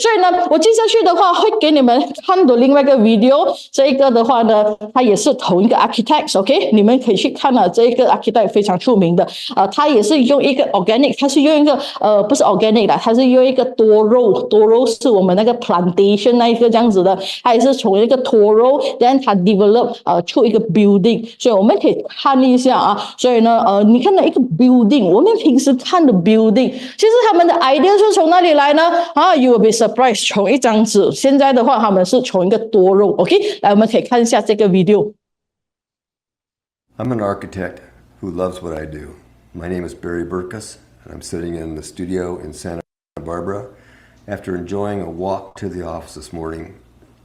所以呢，我接下去的话会给你们看的另外一个 video， 这一个的话呢，它也是同一个 architect，OK， 你们可以去看了，这一个 architect 非常出名的，他也是用一个 organic， 他是用一个不是 organic 的，他是用一个多肉是我们那个 plantation 那一个这样子的，他也是从一个多肉，然后他 develop 出一个 building， 所以我们可以看一下啊，所以呢你看到一个 building， 我们平时看的 building， 其实他们的 idea 是从哪里来呢？You will be surprised， 从一张纸，现在的话他们是从一个多肉 ，OK， 来我们可以看一下这个 video。 I'm an architect who loves what I do. My name is Barry Berkus, and I'm sitting in the studio in Santa Barbara after enjoying a walk to the office this morning,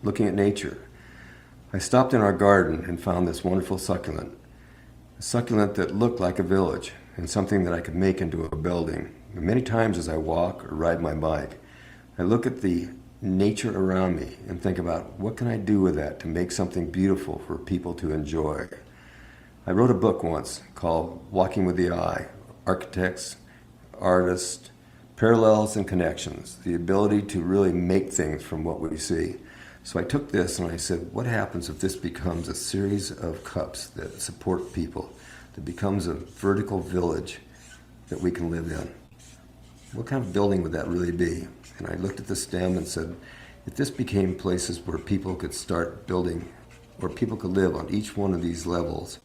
looking at nature. I stopped in our garden and found this wonderful succulent, a succulent that looked like a village and something that I could make into a building. And many times as I walk or ride my bike, I look at the nature around me and think about what can I do with that to make something beautiful for people to enjoy. I wrote a book once called Walking with the Eye, Architects, Artists, Parallels and Connections, the ability to really make things from what we see. So I took this and I said, what happens if this becomes a series of cups that support people, that becomes a vertical village that we can live in? What kind of building would that really be? And I looked at the stem and said, if this became places where people could start building, where people could live on each one of these levels,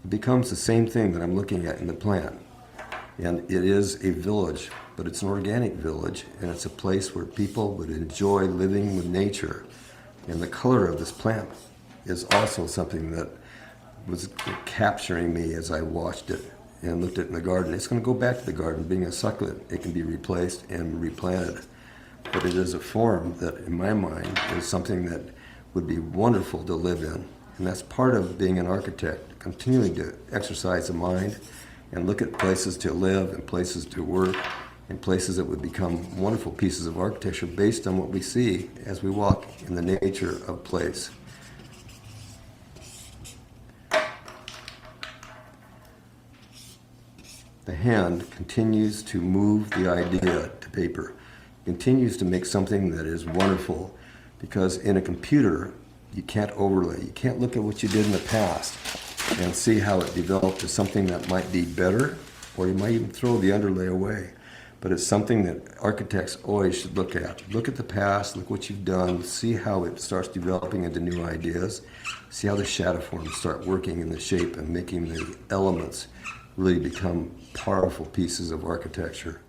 it becomes the same thing that I'm looking at in the plant. And it is a village, but it's an organic village, and it's a place where people would enjoy living with nature. And the color of this plant is also something that was capturing me as I watched it and looked at it in the garden. It's going to go back to the garden, being a succulent. It can be replaced and replanted. But it is a form that, in my mind, is something that would be wonderful to live in. And that's part of being an architect, continuing to exercise the mind and look at places to live and places to work and places that would become wonderful pieces of architecture based on what we see as we walk in the nature of place. The hand continues to move the idea to paper, continues to make something that is wonderful, because in a computer, you can't overlay. You can't look at what you did in the past and see how it developed to something that might be better, or you might even throw the underlay away. But it's something that architects always should look at. Look at the past, look what you've done, see how it starts developing into new ideas, see how the shadow forms start working in the shape and making the elements really become powerful pieces of architecture.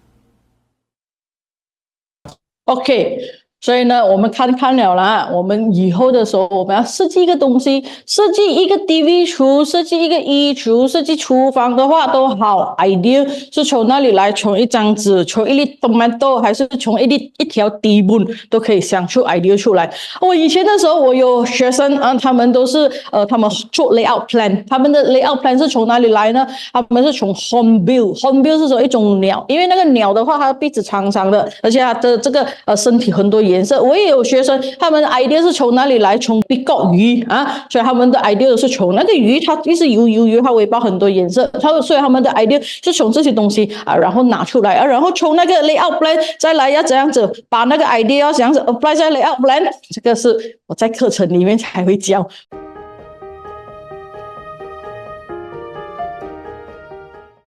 OK， 所以呢，我们看了啦。我们以后的时候，我们要设计一个东西，设计一个 DV 橱，设计一个衣橱，设计厨房的话都好。idea 是从哪里来？从一张纸，从一粒 tomato， 还是从一条底本，都可以想出 idea 出来。我以前的时候，我有学生他们都是他们做 layout plan， 他们的 layout plan 是从哪里来呢？他们是从 hornbill 是说一种鸟，因为那个鸟的话，它的鼻子长长的，而且它的这个身体很多颜色。我也有学生，他们的 idea 是从哪里来？从 peacock 鱼啊，所以他们的 idea 是从那个鱼，它一直游，它尾巴很多颜色，所以他们的 idea 是从这些东西然后拿出来然后从那个 layout plan 再来要怎样子把那个 idea 要怎样子 apply 在 layout plan， 这个是我在课程里面才会教。